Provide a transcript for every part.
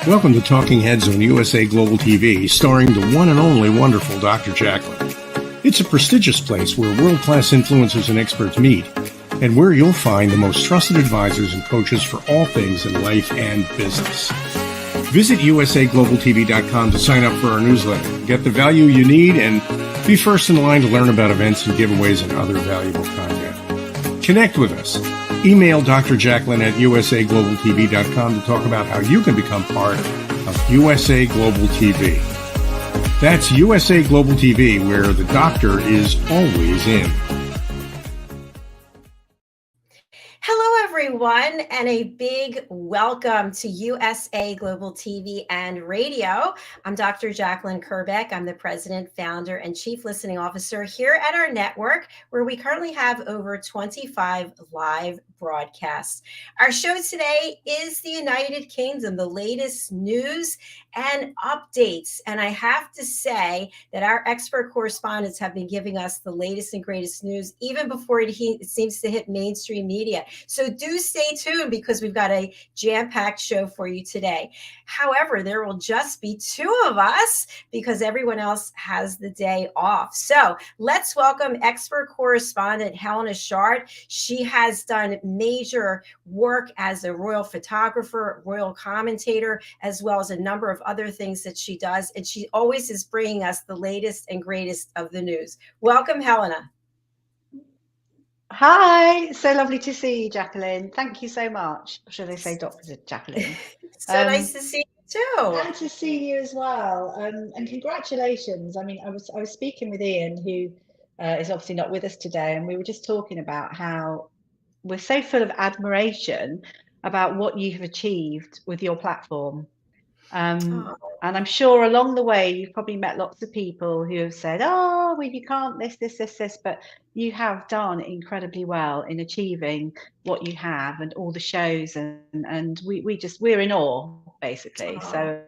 Welcome to Talking Heads on USA Global TV, starring the one and only wonderful Dr. JACALYN. It's a prestigious place where world-class influencers and experts meet, and where you'll find the most trusted advisors and coaches for all things in life and business. Visit usaglobaltv.com to sign up for our newsletter, get the value you need, and be first in line to learn about events and giveaways and other valuable content. Connect with us. Email Dr. JACALYN at usaglobaltv.com to talk about how you can become part of USA Global TV. That's USA Global TV, where the doctor is always in. Hello, everyone, and a big welcome to USA Global TV and Radio. I'm Dr. JACALYN KERBECK. I'm the President, Founder, and Chief Listening Officer here at our network, where we currently have over 25 live broadcasts. Our show today is the United Kingdom, the latest news and updates. And I have to say that our expert correspondents have been giving us the latest and greatest news even before it seems to hit mainstream media. So do stay tuned, because we've got a jam-packed show for you today. However, there will just be two of us because everyone else has the day off. So let's welcome expert correspondent Helena Chard. She has done major work as a royal photographer, royal commentator, as well as a number of other things that she does. And she always is bringing us the latest and greatest of the news. Welcome, Helena. Hi, so lovely to see you, JACALYN. Thank you so much. Or should I say Dr. JACALYN? So nice to see you too. Glad to see you as well. And congratulations. I mean, I was speaking with Ian, who is obviously not with us today, and we were just talking about how we're so full of admiration about what you have achieved with your platform. And I'm sure along the way, you've probably met lots of people who have said, oh, well, you can't this, but you have done incredibly well in achieving what you have and all the shows. And we're in awe, basically. So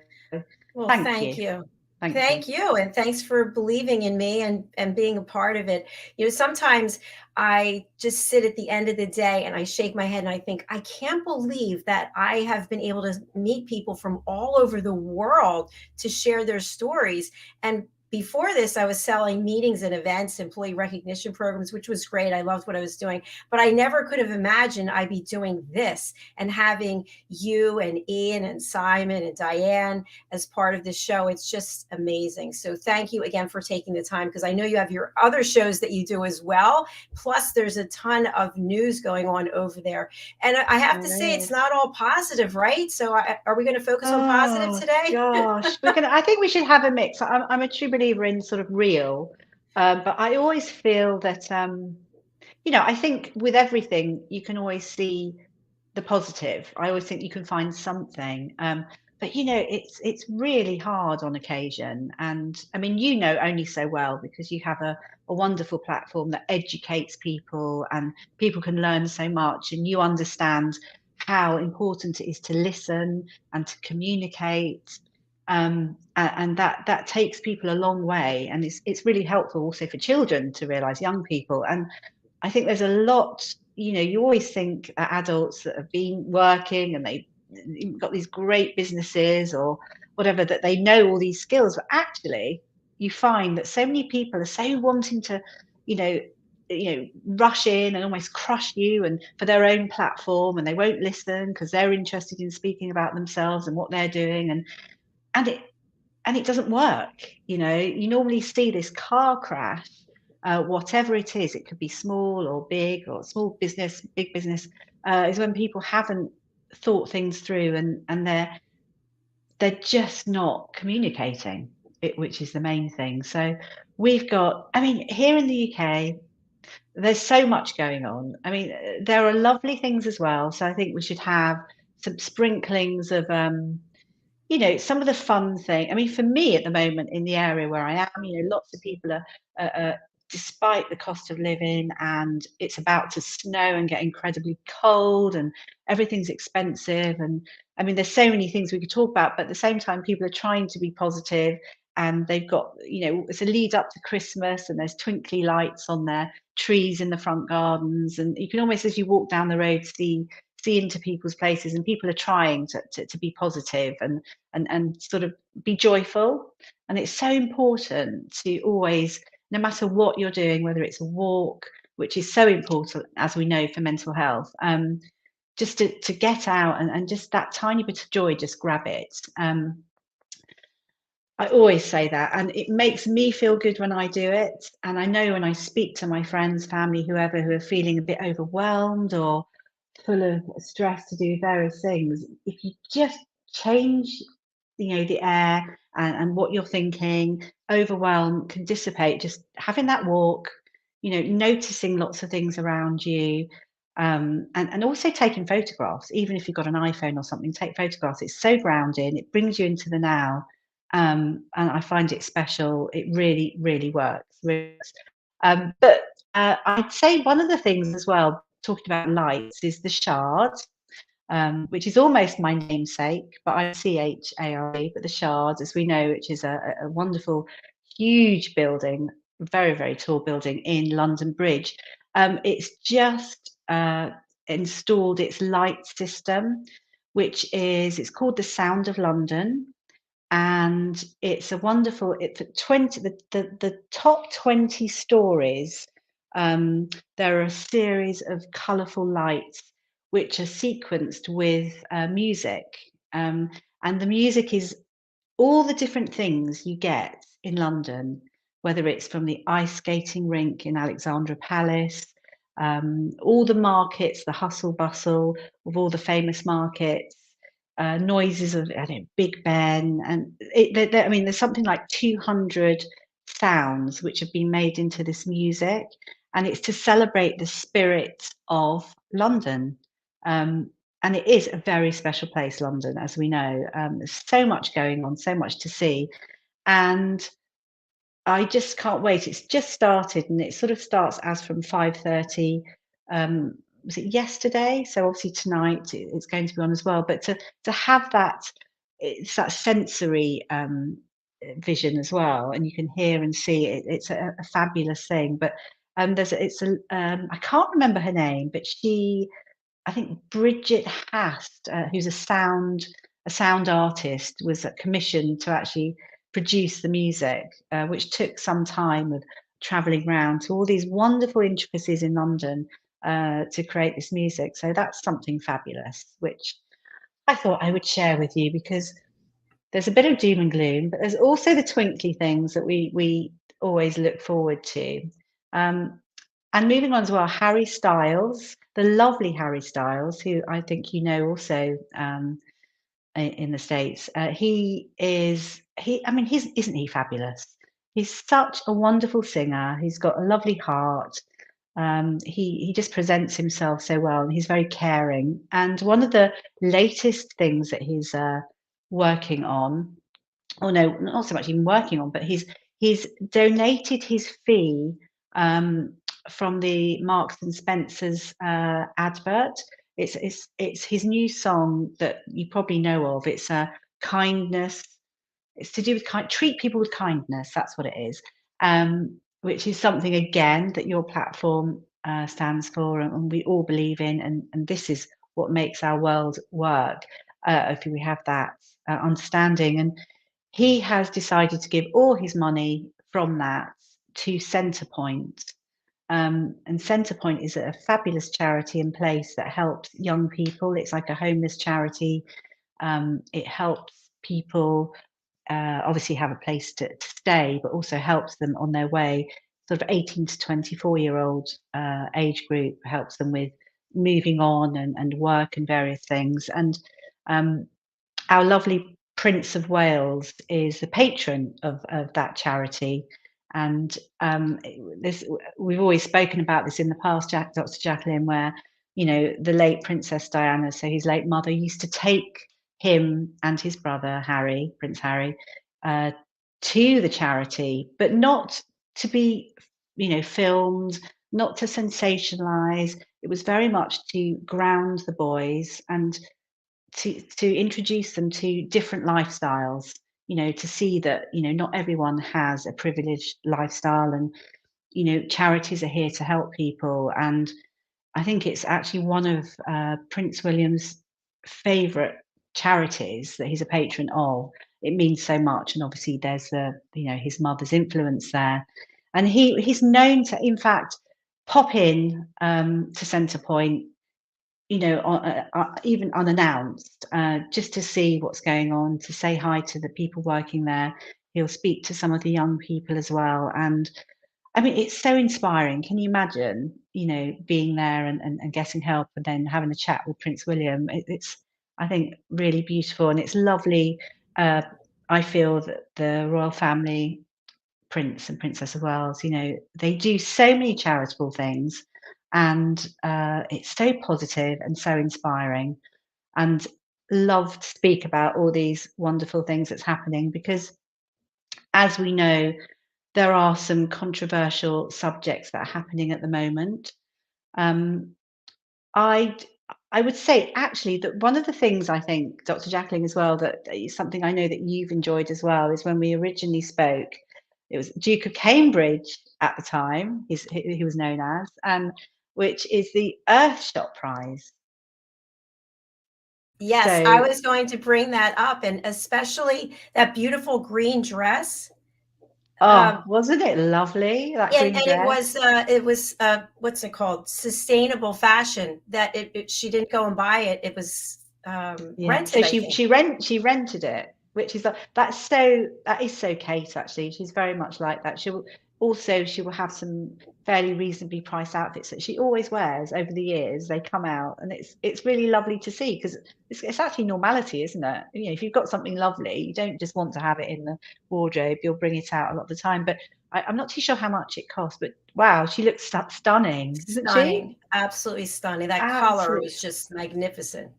well, thank you. Thank you. And thanks for believing in me and being a part of it. You know, sometimes I just sit at the end of the day and I shake my head and I think, I can't believe that I have been able to meet people from all over the world to share their stories. And before this, I was selling meetings and events, employee recognition programs, which was great. I loved what I was doing, but I never could have imagined I'd be doing this and having you and Ian and Simon and Diane as part of this show. It's just amazing. So thank you again for taking the time, because I know you have your other shows that you do as well. Plus, there's a ton of news going on over there. And I have to say, it's not all positive, right? So are we going to focus on positive today? Gosh, I think we should have a mix. I'm a true believer in sort of real, but I always feel that you know, I think with everything you can always see the positive. I always think you can find something, but you know, it's really hard on occasion. And I mean, you know only so well, because you have a wonderful platform that educates people, and people can learn so much, and you understand how important it is to listen and to communicate. And that takes people a long way, and it's really helpful also for children to realize, young people. And I think there's a lot, you know, you always think that adults that have been working and they've got these great businesses or whatever, that they know all these skills, but actually you find that so many people are so wanting to, you know, rush in and almost crush you and for their own platform, and they won't listen because they're interested in speaking about themselves and what they're doing. And it doesn't work. You know, you normally see this car crash, whatever it is, it could be small or big, or small business, big business, is when people haven't thought things through, and they're just not communicating, which is the main thing. So we've got, I mean, here in the UK, there's so much going on. I mean, there are lovely things as well. So I think we should have some sprinklings of you know, some of the fun thing. I mean, for me at the moment in the area where I am, you know, lots of people are despite the cost of living, and it's about to snow and get incredibly cold, and everything's expensive. And I mean, there's so many things we could talk about, but at the same time, people are trying to be positive, and they've got, you know, it's a lead up to Christmas, and there's twinkly lights on their trees in the front gardens, and you can almost, as you walk down the road, see see into people's places, and people are trying to be positive and sort of be joyful. And it's so important to always, no matter what you're doing, whether it's a walk, which is so important, as we know, for mental health, just to get out and just that tiny bit of joy, just grab it. I always say that, and it makes me feel good when I do it. And I know when I speak to my friends, family, whoever, who are feeling a bit overwhelmed or full of stress to do various things, if you just change, the air and what you're thinking, overwhelm can dissipate. Just having that walk, noticing lots of things around you, and also taking photographs. Even if you've got an iPhone or something, take photographs. It's so grounding. It brings you into the now. And I find it special. It really, really works. But I'd say one of the things as well, talking about lights, is the Chard, which is almost my namesake, but I'm CHARD, but the Chard, as we know, which is a wonderful, huge building, very, very tall building in London Bridge. It's just installed its light system, it's called the Sound of London. And it's a wonderful, it's 20, the top 20 stories, there are a series of colourful lights which are sequenced with music. And the music is all the different things you get in London, whether it's from the ice skating rink in Alexandra Palace, all the markets, the hustle bustle of all the famous markets, noises of Big Ben, and there's something like 200 sounds which have been made into this music, and it's to celebrate the spirit of London. And it is a very special place, London, as we know. There's so much going on, so much to see, and I just can't wait. It's just started, and it sort of starts as from 5:30. Was it yesterday? So obviously tonight it's going to be on as well. But to have that, it's that sensory vision as well, and you can hear and see it. It's a fabulous thing. But I can't remember her name, but I think Bridget Hast, who's a sound artist, was commissioned to actually produce the music, which took some time of travelling around to all these wonderful intricacies in London to create this music. So that's something fabulous, which I thought I would share with you, because there's a bit of doom and gloom, but there's also the twinkly things that we always look forward to. And moving on as well, Harry Styles, the lovely Harry Styles, who I think also in the States. Isn't he fabulous? He's such a wonderful singer. He's got a lovely heart. He just presents himself so well, and he's very caring. And one of the latest things that he's working on, or no, not so much even working on, but he's donated his fee from the Marks and Spencer's advert. It's his new song that you probably know of. It's kindness. It's to do with treat people with kindness. That's what it is. Which is something again that your platform stands for, and we all believe in. And this is what makes our world work. If we have that understanding, and he has decided to give all his money from that to Centrepoint. And Centrepoint is a fabulous charity in place that helps young people. It's like a homeless charity. It helps people obviously have a place to stay, but also helps them on their way. Sort of 18 to 24-year-old age group, helps them with moving on and work and various things. And our lovely Prince of Wales is the patron of that charity. And we've always spoken about this in the past, Dr. JACALYN, where the late Princess Diana, so his late mother, used to take him and his brother Harry, Prince Harry, to the charity, but not to be filmed, not to sensationalize. It was very much to ground the boys and to introduce them to different lifestyles, to see that not everyone has a privileged lifestyle, and charities are here to help people. And I think it's actually one of Prince William's favourite charities that he's a patron of. It means so much, and obviously there's his mother's influence there, and he's known to, in fact, pop in to Centre Point, even unannounced, just to see what's going on, to say hi to the people working there. He'll speak to some of the young people as well, and I mean, it's so inspiring. Can you imagine, being there and getting help and then having a chat with Prince William? It's, I think, really beautiful, and it's lovely. I feel that the royal family, Prince and Princess of Wales, they do so many charitable things, and it's so positive and so inspiring, and love to speak about all these wonderful things that's happening, because as we know, there are some controversial subjects that are happening at the moment. I would say actually that one of the things, I think, Dr. JACALYN, as well, that is something I know that you've enjoyed as well, is when we originally spoke, it was Duke of Cambridge at the time, he was known as, which is the Earthshot Prize. Yes, I was going to bring that up, and especially that beautiful green dress. Wasn't it lovely? That green dress. It was what's it called? Sustainable fashion. That she didn't go and buy it. It was rented. So she rented it, which is that is so Kate, actually. She's very much like that. She will have some fairly reasonably priced outfits that she always wears over the years. They come out, and it's really lovely to see, because it's actually normality, isn't it? If you've got something lovely, you don't just want to have it in the wardrobe, you'll bring it out a lot of the time. But I'm not too sure how much it costs, but wow, she looks stunning, isn't she? Absolutely stunning. That color was just magnificent.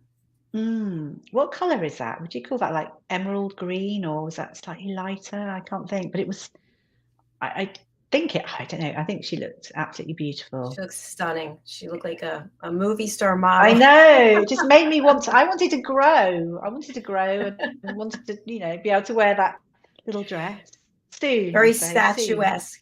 What color is that? Would you call that like emerald green, or was that slightly lighter? I can't think, but it was, I don't know. I think she looked absolutely beautiful. She looks stunning. She looked like a movie star model. I know. It just made me I wanted to grow. I wanted to grow and wanted to, be able to wear that little dress soon. Very statuesque.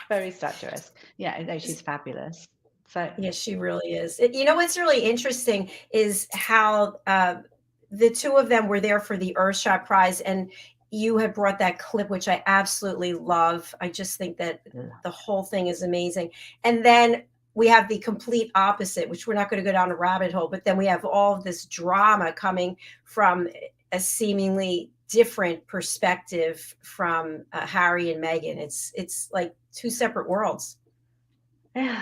Very statuesque. Yeah, no, she's fabulous. So yes, she really is. What's really interesting is how the two of them were there for the Earthshot Prize, and you had brought that clip, which I absolutely love. I just think that the whole thing is amazing. And then we have the complete opposite, which we're not going to go down a rabbit hole, but then we have all of this drama coming from a seemingly different perspective from Harry and Meghan. It's like two separate worlds. Yeah,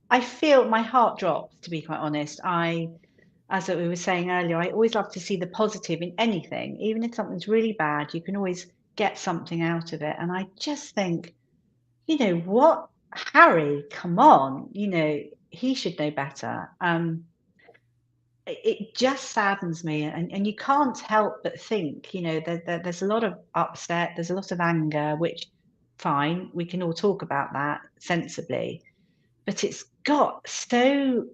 I feel my heart drops, to be quite honest. As we were saying earlier, I always love to see the positive in anything. Even if something's really bad, you can always get something out of it. And I just think, what, Harry, come on, he should know better. It just saddens me, and you can't help but think, there's a lot of upset, there's a lot of anger, which, fine, we can all talk about that sensibly, but it's got so,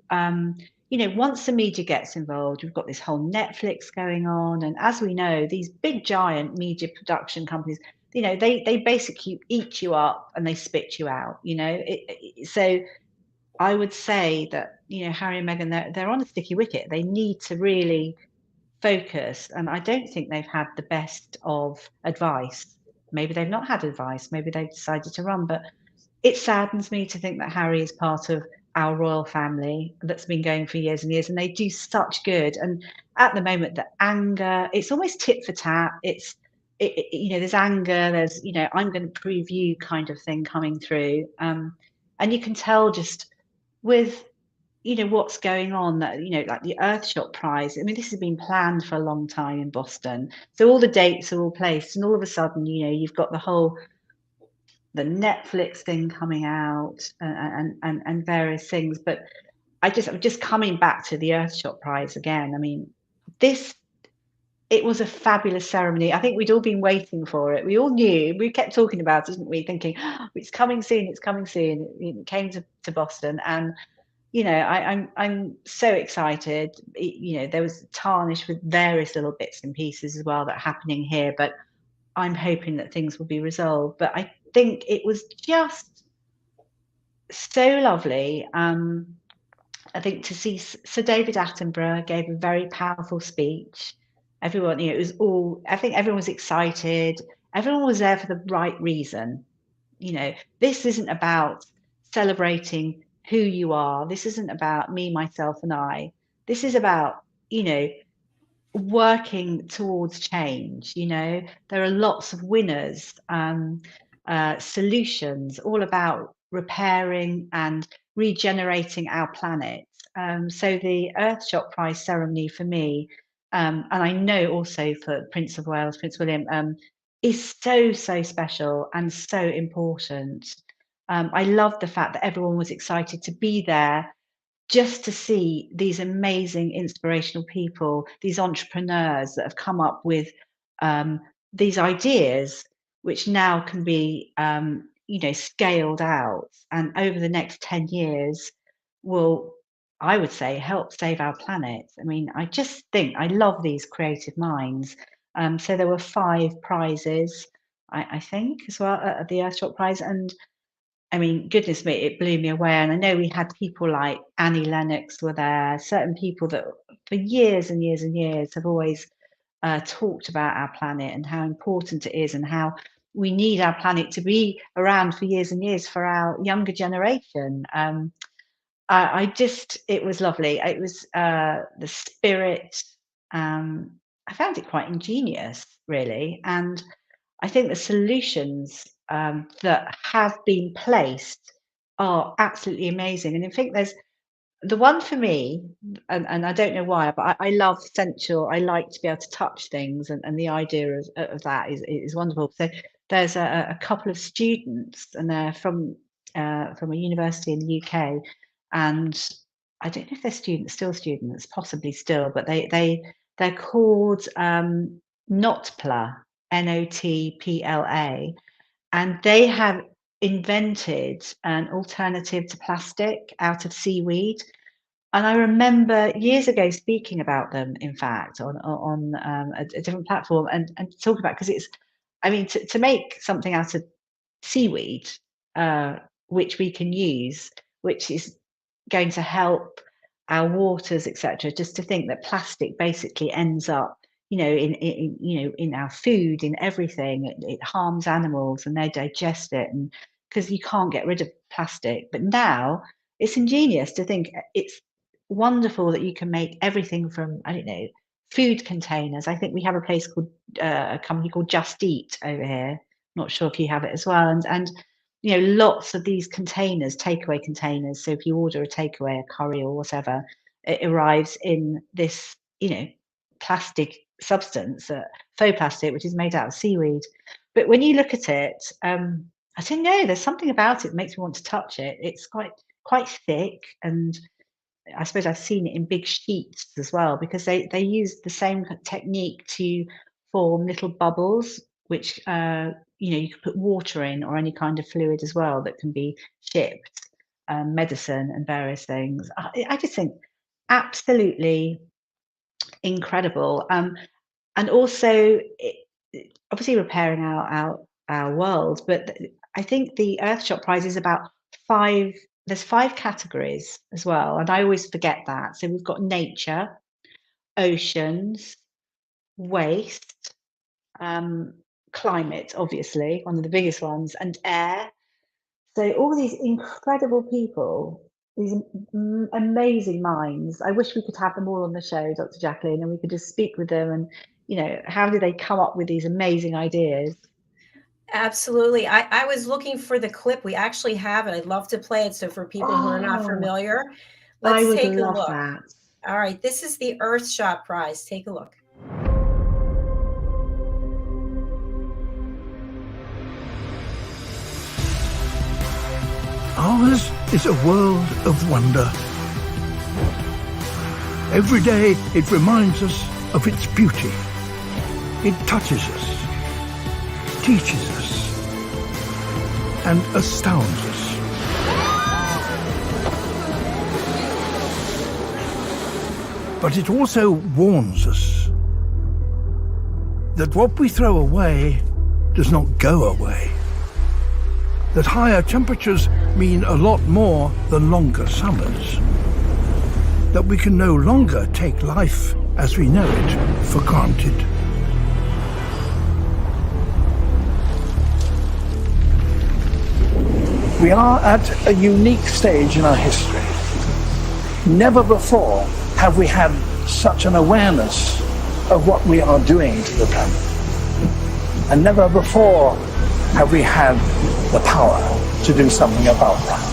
once the media gets involved, we've got this whole Netflix going on, and as we know, these big giant media production companies, they basically eat you up and they spit you out. So I would say that, Harry and Meghan, they're on a sticky wicket. They need to really focus, and I don't think they've had the best of advice. Maybe they've not had advice, maybe they've decided to run, but it saddens me to think that Harry is part of our royal family that's been going for years and years, and they do such good. And at the moment, the anger, it's almost tit for tat. There's anger, there's, I'm going to prove you kind of thing coming through. And you can tell just with, what's going on, that, like the Earthshot Prize. I mean, this has been planned for a long time in Boston. So all the dates are all placed, and all of a sudden, you've got the Netflix thing coming out and various things. But I'm just coming back to the Earthshot Prize again. I mean, it was a fabulous ceremony. I think we'd all been waiting for it. We all knew. We kept talking about it, didn't we? Thinking, oh, it's coming soon. It's coming soon. It came to Boston, and I'm so excited. There was tarnish with various little bits and pieces as well that are happening here, but I'm hoping that things will be resolved. But I think it was just so lovely. I think to see Sir David Attenborough gave a very powerful speech. Everyone, it was all, I think everyone was excited. Everyone was there for the right reason. This isn't about celebrating who you are. This isn't about me, myself, and I. This is about, working towards change. There are lots of winners, solutions, all about repairing and regenerating our planet. So the Earthshot Prize ceremony for me, and I know also for Prince of Wales, Prince William, is so special and so important. I love the fact that everyone was excited to be there just to see these amazing inspirational people, these entrepreneurs that have come up with these ideas, which now can be scaled out, and over the next 10 years will, I would say, help save our planet. I mean, I just think I love these creative minds. So there were 5 prizes, I think, as well at the Earthshot Prize, and I mean, goodness me, it blew me away. And I know we had people like Annie Lennox were there, certain people that for years and years and years have always talked about our planet and how important it is and how we need our planet to be around for years and years for our younger generation. It was lovely. It was the spirit. I found it quite ingenious, really. And I think the solutions that have been placed are absolutely amazing. And I think there's the one for me, and I don't know why, but I love sensual. I like to be able to touch things, and the idea of that is wonderful. So there's a couple of students, and they're from a university in the UK, and I don't know if they're still students, possibly still, but they're called NOTPLA, NOTPLA, and they have invented an alternative to plastic out of seaweed. And I remember years ago speaking about them, in fact, on a different platform, and talking about, because it's, I mean, to make something out of seaweed, which we can use, which is going to help our waters, etc. Just to think that plastic basically ends up, in our food, in everything. It harms animals and they digest it, and because you can't get rid of plastic. But now it's ingenious to think it's wonderful that you can make everything from, I don't know, food containers. I think we have a place called a company called Just Eat over here. Not sure if you have it as well. And lots of these containers, takeaway containers. So if you order a takeaway, a curry or whatever, it arrives in this, plastic substance, faux plastic, which is made out of seaweed. But when you look at it, I don't know, there's something about it that makes me want to touch it. It's quite thick, and I suppose I've seen it in big sheets as well, because they use the same technique to form little bubbles, which you could put water in, or any kind of fluid as well that can be shipped, medicine and various things. I just think absolutely incredible. And also obviously repairing our world, but I think the Earthshot Prize is about 5. There's 5 categories as well, and I always forget that. So we've got nature, oceans, waste, climate, obviously one of the biggest ones, and air. So all these incredible people, these amazing minds. I wish we could have them all on the show, Dr. JACALYN, and we could just speak with them, and how do they come up with these amazing ideas? Absolutely. I was looking for the clip. We actually have it. I'd love to play it. So for people who are not familiar, let's take a look. That. All right. This is the Earthshot Prize. Take a look. Ours is a world of wonder. Every day it reminds us of its beauty. It touches us, teaches us, and astounds us. But it also warns us that what we throw away does not go away. that higher temperatures mean a lot more than longer summers, that we can no longer take life as we know it for granted. We are at a unique stage in our history. Never before have we had such an awareness of what we are doing to the planet. And never before have we had the power to do something about that.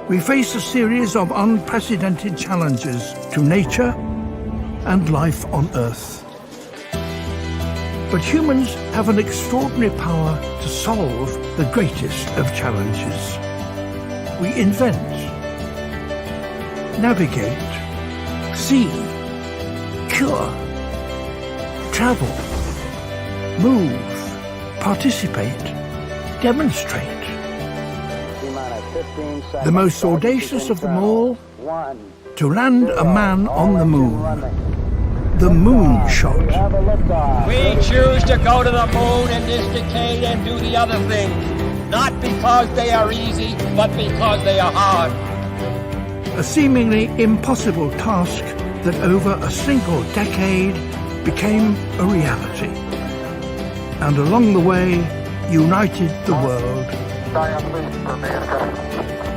We face a series of unprecedented challenges to nature and life on Earth. But humans have an extraordinary power to solve the greatest of challenges. We invent, navigate, see, cure, travel, move, participate, demonstrate. The most audacious of them all, to land a man on the moon. The moon shot. We choose to go to the moon in this decade and do the other things, not because they are easy, but because they are hard. A seemingly impossible task that over a single decade became a reality. And along the way, united the world.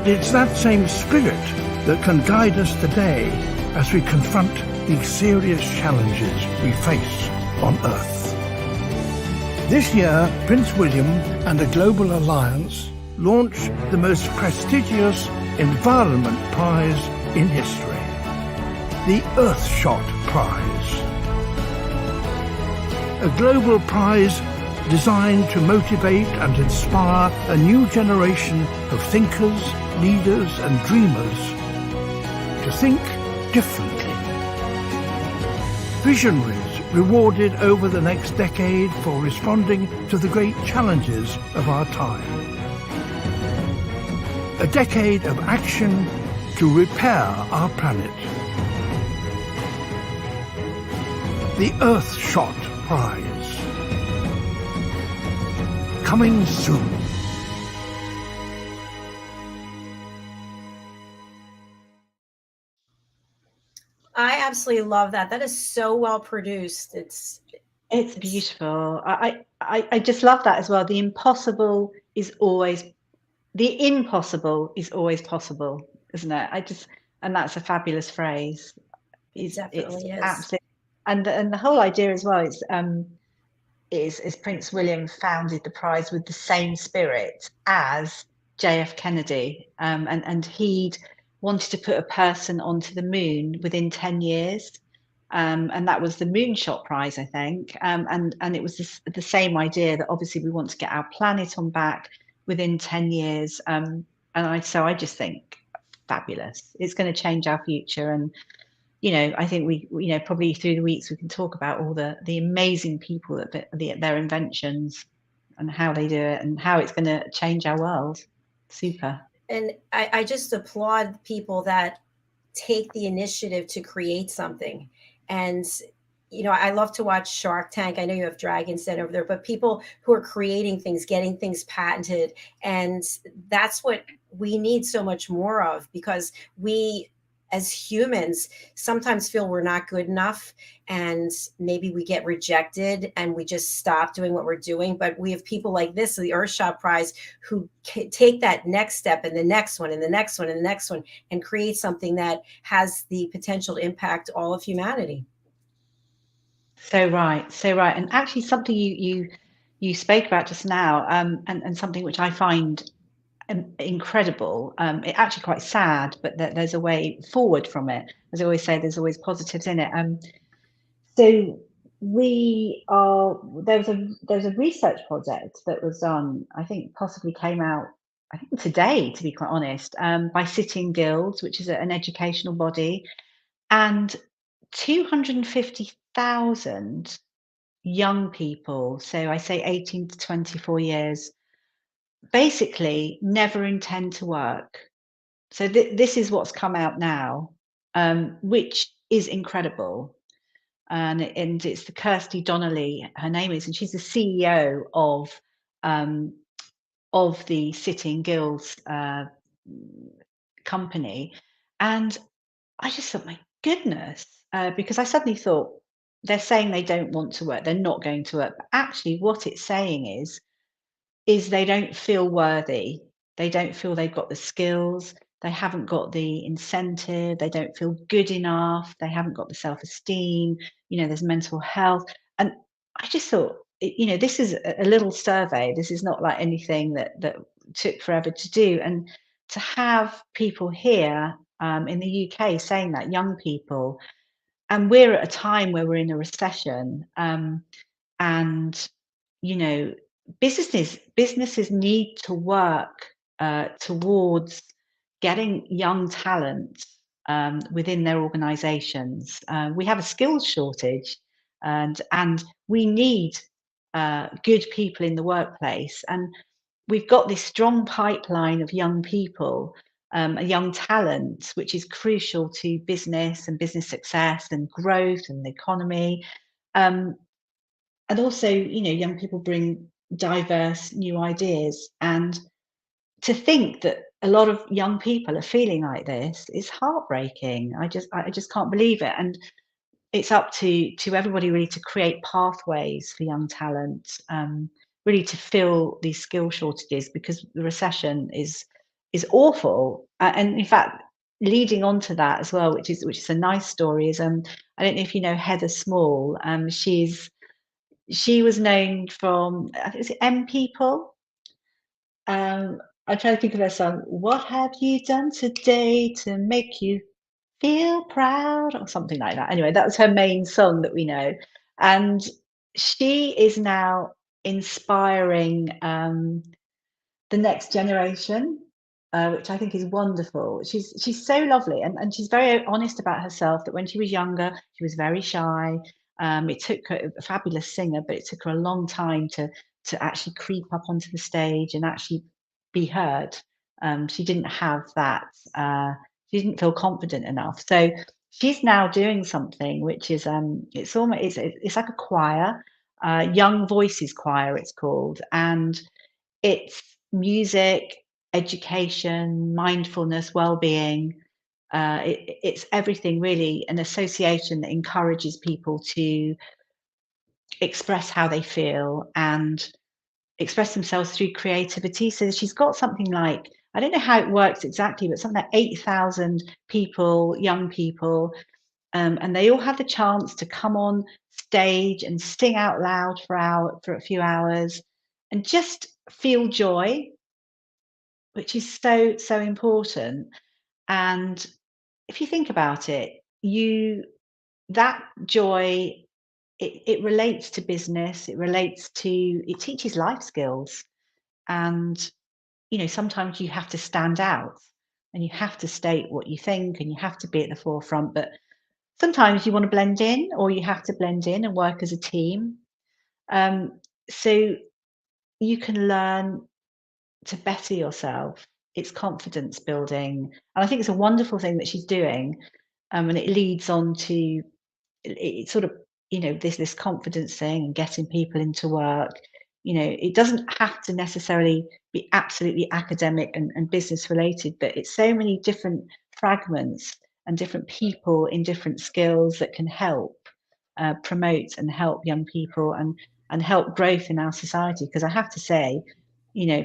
It's that same spirit that can guide us today as we confront these serious challenges we face on Earth. This year, Prince William and a global alliance launched the most prestigious environment prize in history, the Earthshot Prize. A global prize designed to motivate and inspire a new generation of thinkers, leaders and dreamers to think differently. Visionaries rewarded over the next decade for responding to the great challenges of our time. A decade of action to repair our planet. The Earthshot Prize. Coming soon. I absolutely love that. That is so well produced. It's beautiful. I just love that as well. The impossible is always possible, isn't it? And that's a fabulous phrase. It definitely is. Absolutely. And the whole idea as well is Prince William founded the prize with the same spirit as JF Kennedy, and he'd wanted to put a person onto the moon within 10 years. And that was the Moonshot Prize, I think. And it was the same idea that obviously we want to get our planet on back within 10 years. So I just think fabulous. It's going to change our future. And, I think we probably through the weeks we can talk about all the amazing people that their inventions and how they do it and how it's going to change our world. Super. And I just applaud people that take the initiative to create something. And, I love to watch Shark Tank. I know you have Dragon's Den over there, but people who are creating things, getting things patented. And that's what we need so much more of, because we, as humans, sometimes feel we're not good enough, and maybe we get rejected and we just stop doing what we're doing. But we have people like this, the Earthshot Prize, who take that next step and the next one and the next one and the next one and create something that has the potential to impact all of humanity. So right. And actually something you spoke about just now, and something which I find incredible, it actually quite sad, but there's a way forward from it. As I always say, there's always positives in it. So there's a research project that was done, I think possibly came out, I think today, to be quite honest, by Sitting Guilds, which is an educational body, and 250,000 young people, so I say 18 to 24 years, basically never intend to work. So this is what's come out now, which is incredible. and it's the Kirsty Donnelly, her name is, and she's the CEO of the Sitting Gills company. And I just thought, my goodness, because I suddenly thought, they're saying they don't want to work, they're not going to work. But actually, what it's saying is they don't feel worthy. They don't feel they've got the skills. They haven't got the incentive. They don't feel good enough. They haven't got the self-esteem. There's mental health. And I just thought, this is a little survey. This is not like anything that took forever to do. And to have people here in the UK saying that, young people, and we're at a time where we're in a recession, and businesses need to work towards getting young talent within their organizations. We have a skills shortage, and we need good people in the workplace. And we've got this strong pipeline of young people, a young talent, which is crucial to business and business success and growth and the economy. And also, young people bring diverse new ideas. And to think that a lot of young people are feeling like this is heartbreaking. I just can't believe it. And it's up to everybody really to create pathways for young talent, really to fill these skill shortages, because the recession is awful. And in fact, leading on to that as well, which is a nice story, is I don't know if you know Heather Small. She was known from, I think it's M People. I'm trying to think of her song. What have you done today to make you feel proud, or something like that? Anyway, that was her main song that we know. And she is now inspiring the next generation, which I think is wonderful. She's so lovely, and she's very honest about herself, that when she was younger, she was very shy. It took her, a fabulous singer, but it took her a long time to actually creep up onto the stage and actually be heard. She didn't have that. She didn't feel confident enough. So she's now doing something which is it's like a choir, Young Voices Choir it's called, and it's music, education, mindfulness, well-being. It's everything really, an association that encourages people to express how they feel and express themselves through creativity. So she's got something like, I don't know how it works exactly, but something like 8,000 people, young people, and they all have the chance to come on stage and sing out loud for a few hours and just feel joy, which is so important. And if you think about it, that joy, it relates to business, it teaches life skills. And sometimes you have to stand out and you have to state what you think and you have to be at the forefront, but sometimes you want to blend in, or you have to blend in and work as a team. So you can learn to better yourself. It's confidence building. And I think it's a wonderful thing that she's doing. And it leads on to it sort of, this confidence thing and getting people into work. It doesn't have to necessarily be absolutely academic and business related, but it's so many different fragments and different people in different skills that can help promote and help young people and help growth in our society. Because I have to say,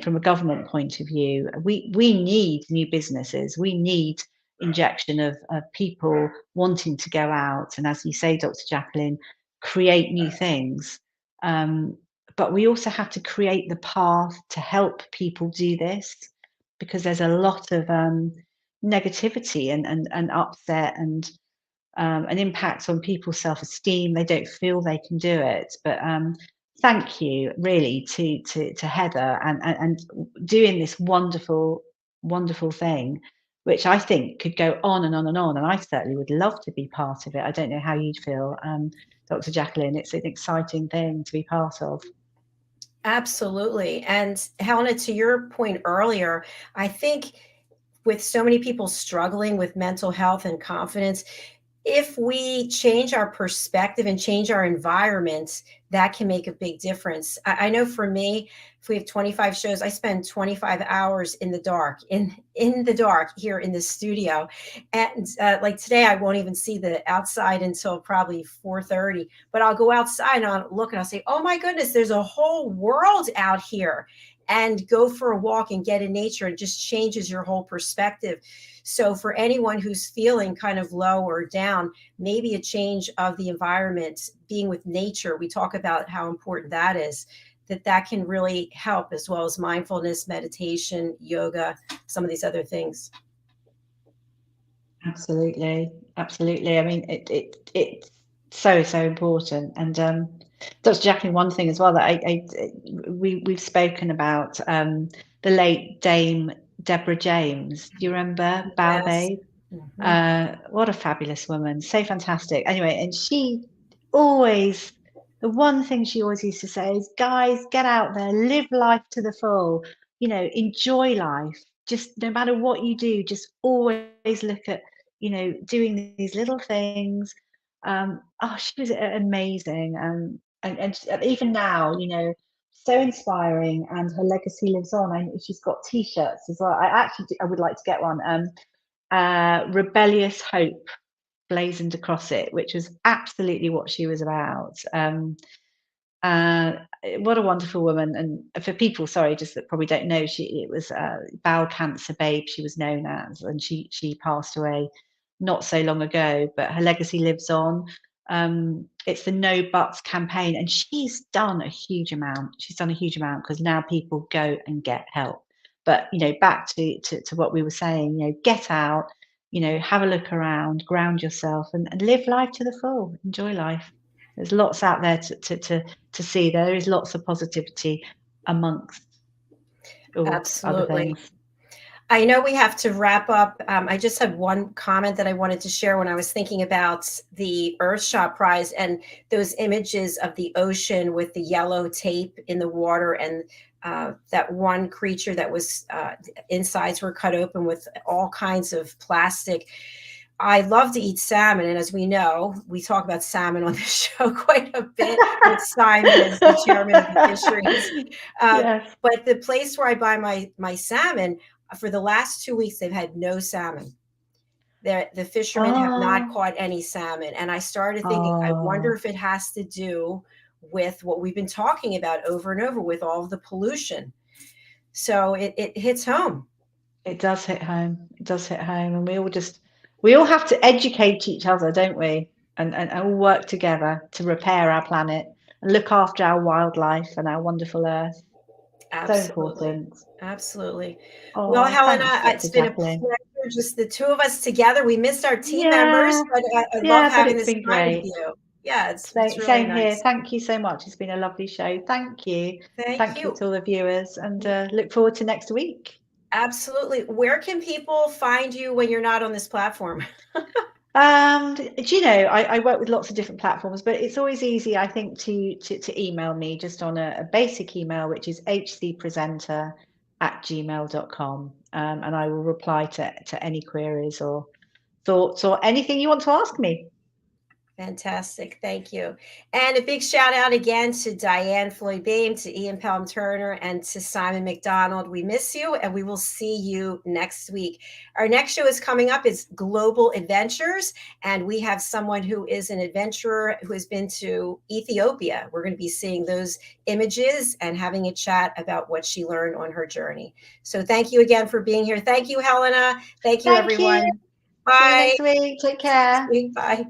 from a government point of view, we need new businesses. We need injection of people wanting to go out and, as you say, Dr. JACALYN, create new things. But we also have to create the path to help people do this, because there's a lot of negativity and upset and an impact on people's self-esteem. They don't feel they can do it. But thank you really to Heather and doing this wonderful thing, which I think could go on and on and on. And I certainly would love to be part of it. I don't know how you'd feel, Dr. JACALYN. It's an exciting thing to be part of. Absolutely. And Helena, to your point earlier, I think with so many people struggling with mental health and confidence, if we change our perspective and change our environment, that can make a big difference. I know for me, if we have 25 shows, I spend 25 hours in the dark, in the dark here in the studio. And like today, I won't even see the outside until probably 4:30, but I'll go outside and I'll look and I'll say, oh my goodness, there's a whole world out here, and go for a walk and get in nature. It just changes your whole perspective. So for anyone who's feeling kind of low or down, maybe a change of the environment, being with nature, we talk about how important that is, that can really help, as well as mindfulness, meditation, yoga, some of these other things. Absolutely. Absolutely. I mean, it's so important. And Dr. JACALYN, one thing as well that we've spoken about, the late Dame Deborah James. Do you remember Bow Yes. Babe? Mm-hmm. What a fabulous woman. So fantastic. Anyway, and she always, the one thing she always used to say is, guys, get out there, live life to the full, you know, enjoy life. Just no matter what you do, just always look at, you know, doing these little things. She was amazing. And even now, you know, so inspiring, and her legacy lives on. She's got t-shirts as well. I would like to get one. Rebellious hope blazoned across it, which was absolutely what she was about. What a wonderful woman. And for people, sorry, just that probably don't know, it was bowel cancer babe she was known as, and she passed away not so long ago, but her legacy lives on. It's the No Buts campaign, and she's done a huge amount. Because now people go and get help. But, you know, back to what we were saying, you know, get out, you know, have a look around, ground yourself, and live life to the full. Enjoy life. There's lots out there to see. There is lots of positivity amongst all Absolutely. other things. I know we have to wrap up. I just had one comment that I wanted to share when I was thinking about the Earthshot Prize and those images of the ocean with the yellow tape in the water, and that one creature that was insides were cut open with all kinds of plastic. I love to eat salmon, and as we know, we talk about salmon on this show quite a bit with Simon as the chairman of the Fisheries. Yes. But the place where I buy my salmon, for the last 2 weeks, they've had no salmon. The fishermen have not caught any salmon. And I started thinking, I wonder if it has to do with what we've been talking about over and over with all of the pollution. So it hits home. It does hit home. It does hit home. And we all have to educate each other, don't we? And all work together to repair our planet and look after our wildlife and our wonderful earth. Absolutely. So important. Absolutely. Oh, well, Helena, thanks, it's been a JACALYN. pleasure, just the two of us together. We missed our team members, but I love having this time with you. Yeah, it's really same nice. here. Thank you so much. It's been a lovely show. Thank you. Thank you to all the viewers, and look forward to next week. Absolutely. Where can people find you when you're not on this platform? Do you know, I work with lots of different platforms, but it's always easy, I think, to email me just on a basic email, which is hcpresenter@gmail.com, and I will reply to any queries or thoughts or anything you want to ask me. Fantastic. Thank you. And a big shout out again to DIANN Floyd BOEHM, to Ian Pelham Turner, and to Simon MacDonald. We miss you, and we will see you next week. Our next show is coming up. It's Global Adventures, and we have someone who is an adventurer who has been to Ethiopia. We're going to be seeing those images and having a chat about what she learned on her journey. So thank you again for being here. Thank you, Helena. Thank you, everyone. Bye. See you next week. Take care. Bye.